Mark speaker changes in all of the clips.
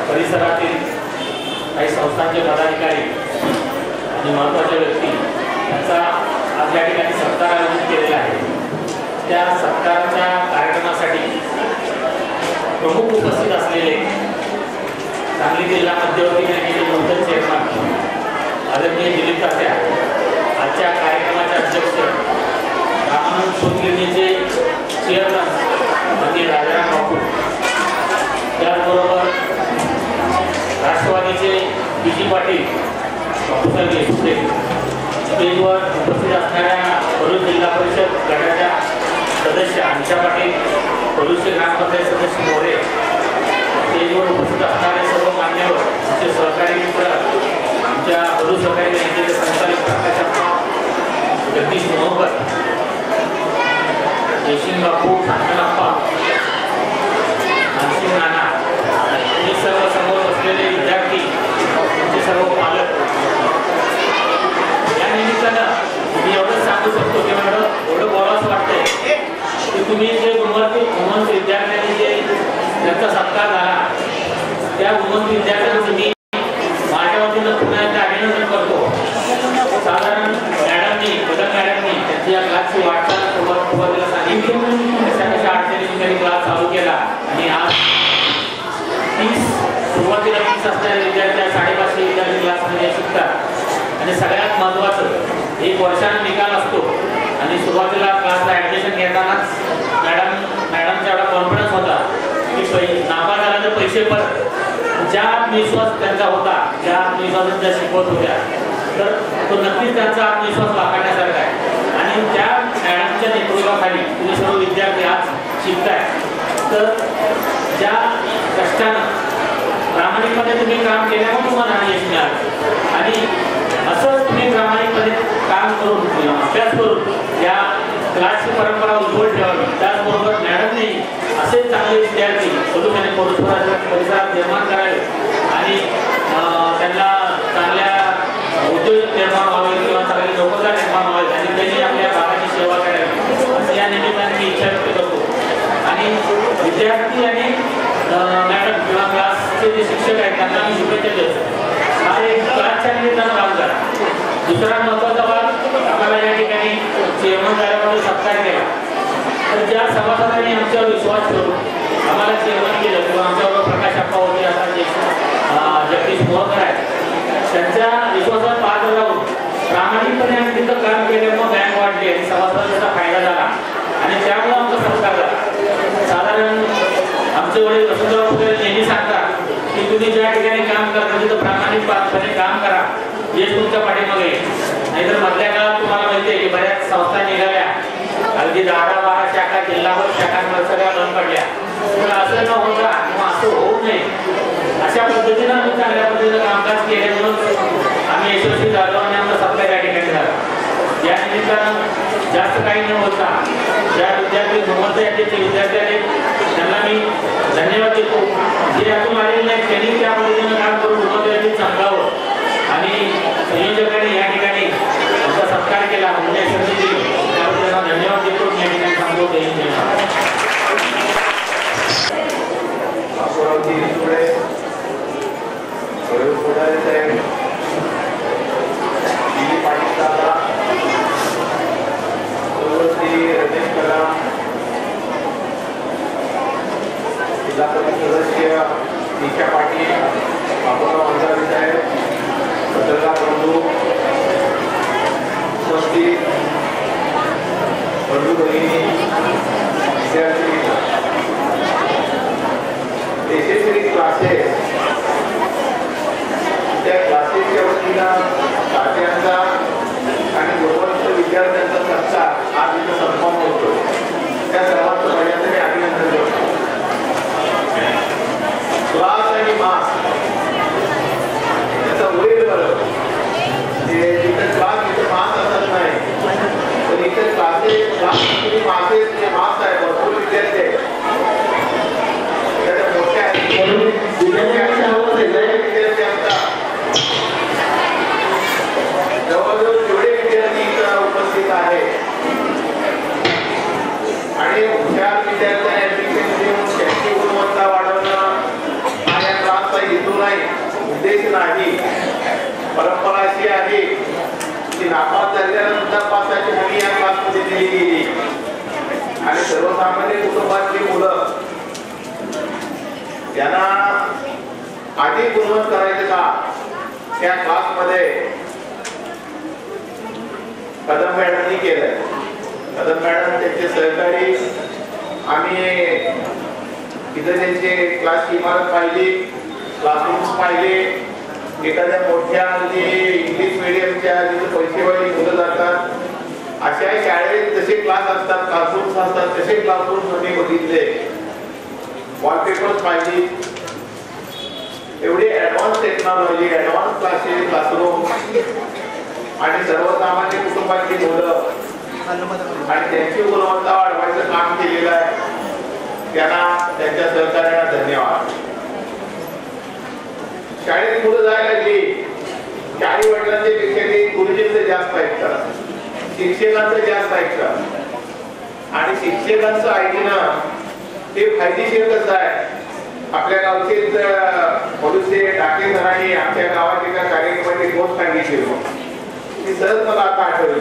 Speaker 1: परिसरातील काही संस्थांचे पदाधिकारी आणि महत्त्वाच्या व्यक्ती यांचा आज या ठिकाणी सत्कार आयोजित केलेला आहे। त्या सत्काराच्या कार्यक्रमासाठी प्रमुख उपस्थित असलेले सांगली जिल्हा मध्यवर्ती बँकेचे नूतन चेअरमन आदरणीय दिलीप तात्या, आजच्या कार्यक्रमाचे अध्यक्ष रामानंद सोनगिरणीचे चेअरमन म्हणजे राजाराम बापू, त्याचबरोबर राष्ट्रवादीचे बीजी पाटील बापूसाहेब येसुटे, स्टेजवर उपस्थित असणाऱ्या भरूच जिल्हा परिषद गटाच्या सदस्य आमच्या पाटील, भरूचचे ग्रामपंचायत सदस्य मोरे, स्टेजवर उपस्थित असणारे सर्व मान्यवर, आमचे सहकारी मित्र, आमच्या भरूच सहकारी बँकेचे संचालक प्रकाश जगदीश मोहकर, जयसिंग बापू, नानप्पा, मानसिंग नाना, हे सर्व समोर बसलेले विद्यार्थी, तुमचे सर्व पालक, या निमित्तानं मी एवढंच सांगू शकतो की मला एवढं बोलावंसं वाटतंय की तुम्ही जे गुणवंत विद्यार्थ्यांनी जे त्यांचा सत्कार झाला त्या गुणवंत विद्यार्थ्यांचं मी माझ्या वतीनं पुन्हा एकदा अभिनंदन करतो। केला आणि आज 30 सुरुवातीला 30 असणारे विद्यार्थी 550 विद्यार्थी क्लासमध्ये शिकतात आणि सगळ्यात महत्त्वाचं 1 वर्षाचा निकाल असतो आणि सुरुवातीला क्लासला ॲडमिशन घेतानाच मॅडमचा एवढा कॉन्फिडन्स होता की नापास झाला तर पैसे परत ज्या आत्मविश्वास त्यांचा होता ज्या आत्मविश्वासात त्या शिकवत होत्या तर तो नक्कीच त्यांचा आत्मविश्वास वाढण्यासारखा आहे आणि त्या मॅडमच्या नेतृत्वाखाली तुम्ही सर्व विद्यार्थी आज शिकताय तर ज्या कष्टानं प्रामाणिकपणे तुम्ही काम केल्यामुळे तुम्हाला यश मिळालं आणि असं तुम्ही प्रामाणिकपणे काम करून अभ्यास करून या क्लासची परंपरा उज्ज्वल ठेवावी त्याचबरोबर मॅडमने असेच चांगले विद्यार्थी आणि परिसरात निर्माण करावे आणि त्यांना चांगल्या उद्योग निर्माण व्हावे किंवा चांगले लोकता निर्माण व्हावे आणि त्यांनी आपल्या भागाची सेवा करावी असं या निमित्ताने मी इच्छा व्यक्त करतो आणि विद्यार्थी आणि मॅडम किंवा क्लासचे जे शिक्षक आहेत त्यांना मी शुभेच्छा देतो हा एक क्लासच्या निमित्तानं काम करा दुसरा महत्त्वाचा भाग आम्हाला या ठिकाणी चेअरमन झाल्याबद्दल सत्कार केला तर ज्या सभासदांनी आमच्यावर विश्वास ठेवून आम्हाला चेअरमन केलं किंवा आमच्याबरोबर प्रकाश अप्पा होते आता जगदीश मोहकर आहेत त्यांच्या विश्वासात पात्र राहून प्रामाणिकपणे आम्ही तिथं काम केल्यामुळे बँक वाढली आणि सभासदांचा फायदा झाला आणि त्यामुळे आमचा सत्कार झाला साधारण आमचे वडील वसंतराव फुले नेहमी सांगतात की तुम्ही ज्या ठिकाणी काम करता तिथं प्रामाणिकपणे काम करा हेच तुमच्या पाठीमागे नाहीतर मधल्या काळात तुम्हाला माहिती आहे की बऱ्याच संस्था निघाल्या अगदी 10-12 शाखा जिल्हाभर शाखांवर सगळ्या बंद पडल्या पण असं न होता किंवा असं होऊ नये अशा पद्धतीनं आम्ही चांगल्या पद्धतीनं कामकाज केले म्हणून आम्ही यशस्वी झालो आणि आमचा सत्कार या ठिकाणी झाला या निमित्तानं जास्त काही न होता ज्या विद्यार्थी गुणवत्ता विद्यार्थी आहेत त्यांना मी धन्यवाद देतो जे यातून आलेले नाहीत त्यांनी त्या पद्धतीनं काम करून गुणवत्ता चांगलावं आणि संयोजकांनी या ठिकाणी आमचा सत्कार केला म्हणजे संधी दिली त्याबद्दल त्यांना धन्यवाद देतो या ठिकाणी सांगतो
Speaker 2: जिल्हा परिषद सदस्य निशा पाटील बाबूराव अंधारे साहेब पत्रकार बंधू उपस्थित बंधू भगिनी विद्यार्थी यशस्वी क्लासेस त्या क्लासेसच्या वतीनं तात्यांचा आणि गुणवंत विद्यार्थ्यांचा सत्कार आज इथं संपन्न होतो त्या सर्वांचं पहिल्यांदा मी अभिनंदन करतो क्लास आणि मास त्याचा वेळ बरं जिथं क्लास तिथं मास असत नाही तर इथे क्लासेस मासेस जे मास आहे भरपूर विद्यार्थी आहेत त्याच्या मोठ्या विद्यार्थी असतात जवळजवळ जेवढे विद्यार्थी इथं उपस्थित आहेत आणि हुशार विद्यार्थ्यांना ऍडमिशन देऊन त्यांची गुणवत्ता वाढवणं हा या क्लासचा हेतू नाही उद्देश नाही परंपरा अशी आहे की नापास झाल्यानंतर पासाची हमी या क्लासमध्ये दिली गेली आणि सर्वसामान्य कुटुंबातली मुलं त्यांना अधिक गुणवत्ता करायचं का त्या क्लासमध्ये कदम मॅडमनी केलंय कदम मॅडम त्यांचे सहकारी आम्ही इथं त्यांचे क्लासची इमारत पाहिली क्लासरूम्स पाहिले एखाद्या मोठ्या इंग्लिश मीडियमच्या जिथे पैसेवाली मुलं जातात अशा शाळेत जसे क्लास असतात क्लासरूम्स असतात तसे क्लासरूम्स आम्ही बघितले वॉलपेपर्स पाहिजे एवढी ऍडव्हान्स टेक्नॉलॉजी ऍडव्हान्स क्लासरूम आणि सर्वसामान्य कुटुंबातली मुलं आणि त्यांची गुणवत्ता वाढवायचं काम केलेलं आहे त्यांना त्यांच्या सहकार्याला धन्यवाद शाळेत मुलं जायला लागली की आई वडिलांच्या पेक्षा गुरुजींचं जास्त ऐकतात शिक्षकांचं जास्त ऐकतात आणि शिक्षकांचं ऐकणं ते फायदेशीर कसं आहे आपल्या गावचेच मनुष्य टाके सरांनी आमच्या गावात एका कार्यक्रमाची गोष्ट सांगितली ती सहज मला आता आठवली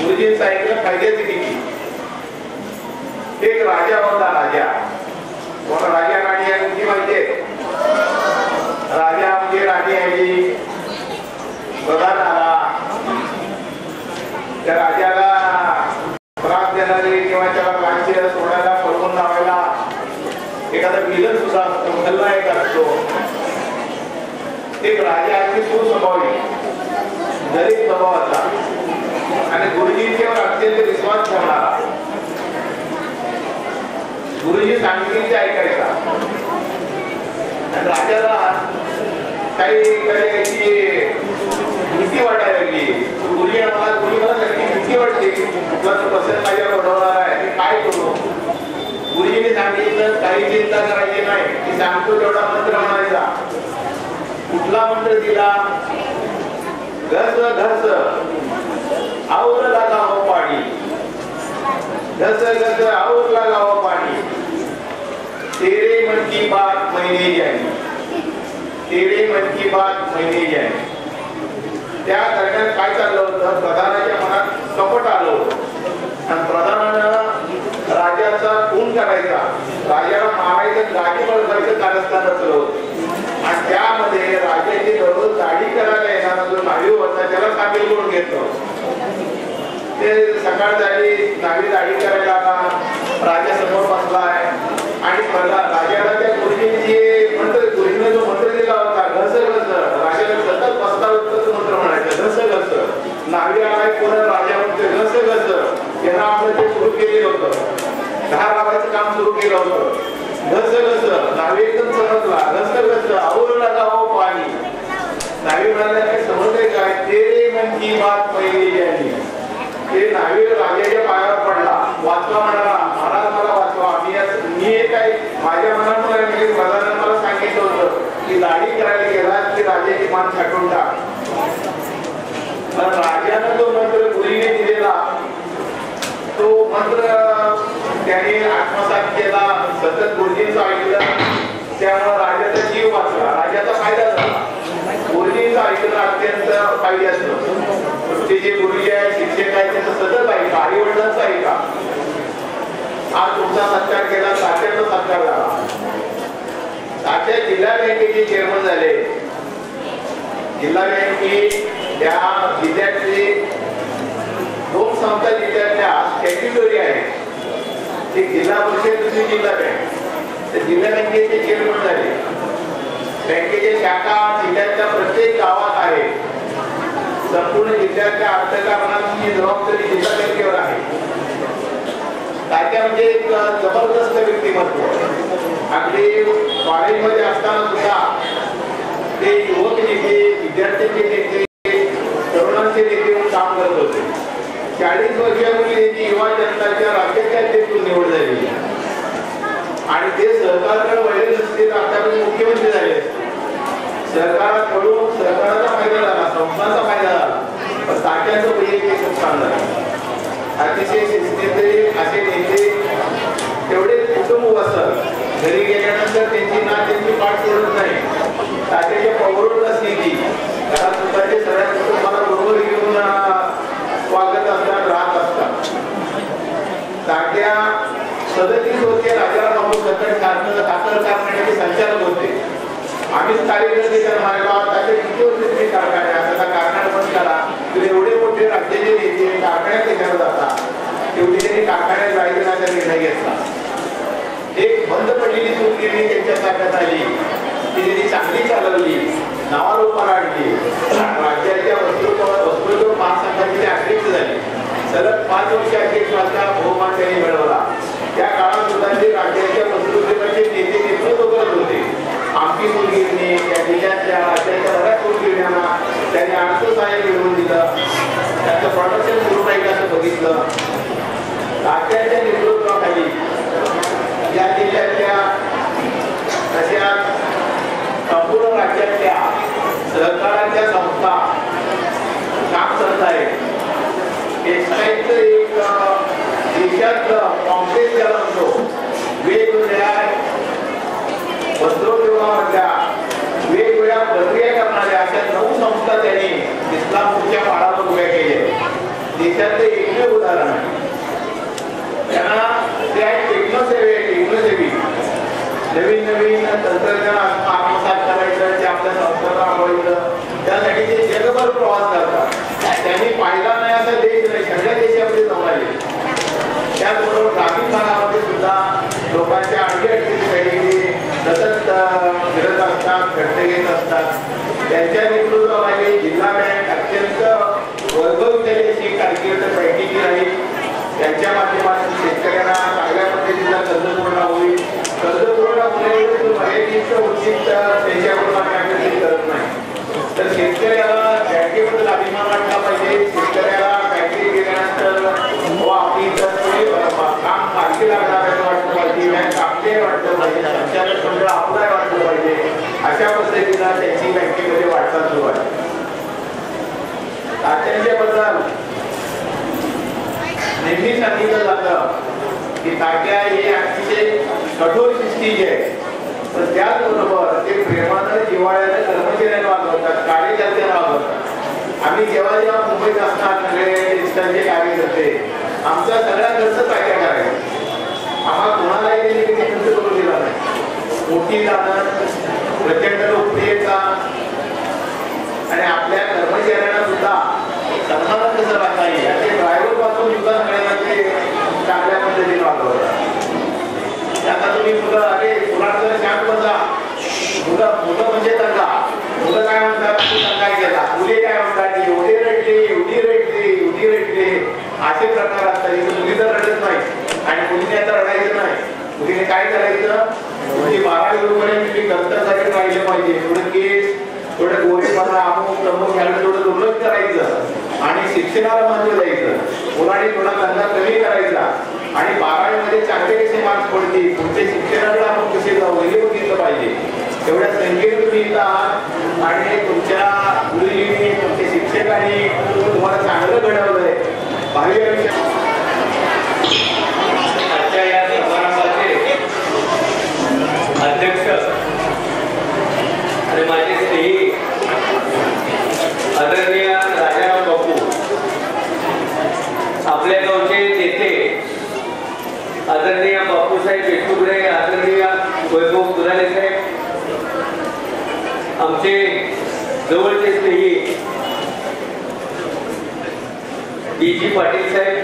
Speaker 2: गुरुजींचं ऐकणं फायद्याचं किती एक राजा होता राजा एखादा विलन सुद्धा असतो, खलनायक असतो. एक राजा अगदी सुस्वभावी, गरीब स्वभावाचा आणि गुरुजींच्यावर अत्यंत विश्वास ठेवणारा. गुरुजी सांगितले ते ऐकायचा. आणि राजाला काही भीती वाटायला लागली. गुरुजी मला नक्की भीती वाटते, कुठला तो प्रसन्न माझ्यावर ओढवणार आहे, मी काय करू. गुरुजीने सांगितलं काही चिंता करायची नाही, मी सांगतो तेवढा मंत्र म्हणायचा. कुठला मंत्र दिला? घस घस आवर लागावं पाणी, घस घस आवर लागावं पाणी, तेरे मन की बात मैंने जानी, तेरे मन की बात मैंने जानी. त्या दरम्यान काय चाललं होतं? प्रधानाच्या मनात कपट आलं होतं आणि प्रधानानं राजाचा खून करायचा, राजाला मारायचं, गाडी बळकायचं कारस्थान रचलं होतं. आणि त्यामध्ये राजाची दररोज दाढी करायला येणारा जो न्हावी होता त्याला सामील करून घेतलं. ते सकाळ झाली, न्हावी दाढी करायला आला, राजा समोर बसलाय आणि राजाला त्या गुरुजींची गुरुजीने जो मंत्र दिला होता घस घस, राजाला सतत बसता मंत्र म्हणायचं घस घस. न्हावी आलाय पुन्हा राजा म्हणते घस घस. त्यांना आपण ते सुरू केलेलं होतं, धार लावायचं काम सुरू केलं होतं. घस घस, न्हावी एकदम समजला, घस घस आवर लागावं पाणी. न्हावी म्हणाला काय समजतंय काय? तेरे मन की बात पहिली जानी. ते न्हावी राजाच्या पायावर पडला, वाचवा म्हणाला, महाराज मला वाचवा. मी काय माझ्या मनात प्रधानानं मला सांगितलं होतं की दाढी करायला गेला की राजाची मान छाटून टाक. पण राजानं जो मंत्र गुरुजीने दिलेला तो मंत्र त्याने आत्मसात केला, सतत गुरुजींचं ऐकलं, त्यामुळे राजाचा जीव वाचला, राजाचा फायदा झाला. गुरुजींचं ऐकणं अत्यंत फायद्याचं. ते जे गुरुजी आहेत, शिक्षक आहेत, त्यांचं सतत ऐका, आई वडिलांचं ऐका. आज तुमचा सत्कार केला, तात्याचा सत्कार झाला. तात्या जिल्हा बँकेचे चेअरमन झाले. जिल्हा बँके त्या जिल्ह्यातले 2 संस्था जिल्ह्यातल्या स्टॅट्युटरी आहेत. एक जिल्हा परिषद, दुसरी जिल्हा बँक. त्या जिल्हा बँकेचे चेअरमन झाले. बँकेच्या शाखा जिल्ह्यातल्या प्रत्येक गावात आहे. संपूर्ण जिल्ह्यातल्या अर्थकारणाची जबाबदारी जिल्हा बँकेवर आहे. तात्या म्हणजे एक जबरदस्त व्यक्तिमत्व. अगदी कॉलेजमध्ये असताना सुद्धा ते युवक नेते, विद्यार्थ्यांचे नेते, तरुणांचे नेते म्हणून काम करत होते. 40 वर्षापूर्वी त्यांची युवा जनताच्या राज्याच्या अध्यक्षाची निवड झाली आणि ते सरकारकडे वळले नसते तर आतापर्यंत मुख्यमंत्री झाले. सरकाराकडून सरकाराचा फायदा झाला, संस्थांचा फायदा झाला, पण तात्यांचं वैयक्तिक नुकसान झालं. अतिशय शिस्तीचे असे नेते तेवढे कुटुंब असत, घरी गेल्यानंतर त्यांची ना त्यांची पाठ सोडत नाही. तात्याच्या पवरून नसली की घरात स्वतःचे सगळ्या कुटुंबाला बरोबर घेऊन स्वागत असतात, राहत असतात. तात्या 37 वर्षे राजाराम बापू साखर कारखान्याचे संचालक होते. आम्हीच कार्यकर्ते करणार तात्या किती वर्ष तुम्ही कारखान्यात कारखाना बंद करा. तुम्ही एवढे मोठे राज्याचे नेते कारखान्यात कशाला जाता? तेवढी त्यांनी कारखान्यात जायचा निर्णय घेतला. एक बंद पडलेली सूतगिरणी त्यांच्या ताब्यात आली, ती त्यांनी चांगली चालवली, नावारूपाला आणली. राज्याच्या वस्त्रोद्योग महासंघाची ते अध्यक्ष झाले. सलग 5 वर्ष अध्यक्षाचा बहुमान त्यांनी मिळवला. त्या काळात सुद्धा ते राज्याच्या वस्त्रोद्योगाचे नेते नेतृत्व करत होते. आमची सूतगिरणी त्या जिल्ह्यातल्या राज्याच्या बऱ्याच सूतगिरण्यांना त्यांनी अर्थसहाय्य मिळवून दिलं. त्याचं प्रोडक्शन सुरू राहील असं बघितलं. राज्याच्या नेतृत्वाखाली या जिल्ह्यातल्या तशा संपूर्ण राज्यातल्या सहकाराच्या संस्था काम करत आहेत. टेक्स्टाईलचं एक देशात कॉम्प्लेक्स ज्याला म्हणतो, वेगवेगळ्या वस्त्रोद्योगामधल्या वेगवेगळ्या प्रक्रिया करणाऱ्या अशा 9 संस्था त्यांनी इस्लामपूरच्या काळात उभ्या केल्या. देशातले एकमेव उदाहरण आहे. त्यांना ते आहे टेक्नोसेवी. नवीन तंत्रज्ञान आत्मसात करायचं, ते आपल्या संस्थांना राबवायचं, त्यासाठी ते जगभर प्रवास करतात. त्यांनी पाहिला नाही असा देश नाही, सगळ्या देशामध्ये जाऊन आले. त्याचबरोबर ग्रामीण भागामध्ये सुद्धा लोकांच्या अडीअडचणीसाठी त्यांच्या नेतृत्वाखाली जिल्हा बँक अत्यंत वैभवशाली अशी कारकीर्द बँकेची राहील. त्यांच्या माध्यमातून शेतकऱ्यांना चांगल्या पद्धतीचा कर्ज पूर्ण होईल. कर्ज पूर्ण होण्याचे मर्यादित उचित त्यांच्याकडून आम्ही अपेक्षित करत नाही. तर शेतकऱ्याला बँकेबद्दल अभिमान वाटला पाहिजे. शेतकऱ्याला बँकेत गेल्यानंतर आपली काम मार्गी लागणार आहे वाटलं पाहिजे, बँक आपले वाटलं पाहिजे, संचालक मंडळ आपलं वाटलं पाहिजे. अशा पद्धतीनं त्यांची बँकेमध्ये वाटचाल सुरू आहे. तात्यांच्याबद्दल नेहमी सांगितलं जातं की तात्या हे अतिशय कठोर शिस्तीचे आहे, पण त्याचबरोबर ते प्रेमानं जिव्हाळ्यानं कर्मचाऱ्यांना वागवतात, कार्यकर्त्यांना वागवतात. आम्ही जेव्हा जेव्हा मुंबईत असणार सगळे कार्यकर्ते आमचा सगळा खर्च तात्या करायचा. आम्हाला कोणालाही त्यांनी खर्च करून दिला नाही. मोठी जाणं, प्रचंड लोकप्रियता आणि आपल्या कर्मचाऱ्यांना सुद्धा सन्मान कसं राहता येईल याचे ड्रायव्हर पासून सुद्धा सगळ्यांना ते चांगल्या पद्धतीने वागवतात. आता तुम्ही मुलं अरे मुलांचं शांत बसा, मुलं म्हणजे दंगा. मुलं काय म्हणतात दंगा केला, मुली काय म्हणतात एवढी रडली एवढी रडली एवढी रडली, असे प्रकार असतात. मुली तर रडत नाही आणि मुलीने आता रडायचं नाही. मुलीने काय करायचं, मुली 12वी पर्यंत तुम्ही कर्तव्यासाठी राहिलं पाहिजे. थोडं केस थोडं गोरेपणा अमुक प्रमुख याला थोडं दुर्लक्ष करायचं आणि शिक्षणाला महत्व द्यायचं. मुलांनी थोडा दंगा कमी करायचा आणि 12वी मध्ये चांगले कसे मार्क्स पडतील, तुमच्या शिक्षणाला आपण कसे जाऊ हे बघितलं पाहिजे. एवढ्या संख्येने तुम्ही इथं आहात आणि तुमच्या मुलींनी तुमच्या शिक्षकांनी तुम्हाला चांगलं घडवलंय. भावी आयुष्यात
Speaker 1: आजच्या या समारंभाचे अध्यक्ष आणि माझे स्नेही आदरणीय राजाराम बापू, आपल्या गावचे नेते आदरणीय बापूसाहेब देशमुखरे, आदरणीय वैभव कुराले साहेब, आमचे जवळचे स्नेही डी.जी. पाटील साहेब,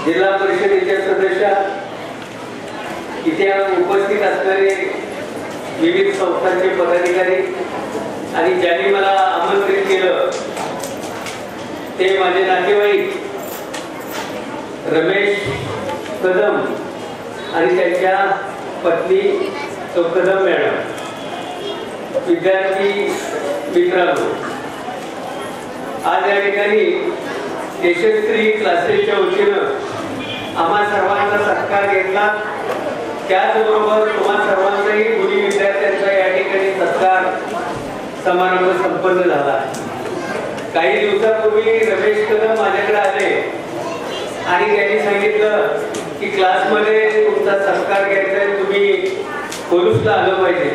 Speaker 1: जिल्हा परिषदेच्या सदस्य, इथे उपस्थित असणारे विविध संस्थांचे पदाधिकारी आणि ज्यांनी मला आमंत्रित केलं ते माझे नातेवाईक रमेश कदम आणि त्यांच्या पत्नी कदम मॅडम, विद्यार्थी मित्रांनो, आज या ठिकाणी यशस्वी क्लासेसच्या वतीनं आम्हा सर्वांचा सत्कार घेतला. त्याचबरोबर तुम्हा सर्वांचाही गुणी विद्यार्थ्यांचा या ठिकाणी सत्कार समारंभ संपन्न झाला. काही दिवसापूर्वी रमेश कदम माझ्याकडे आले आणि त्यांनी सांगितलं की क्लासमध्ये तुमचा सत्कार घ्यायचा आहे, तुम्ही कोलुसला आलं पाहिजे.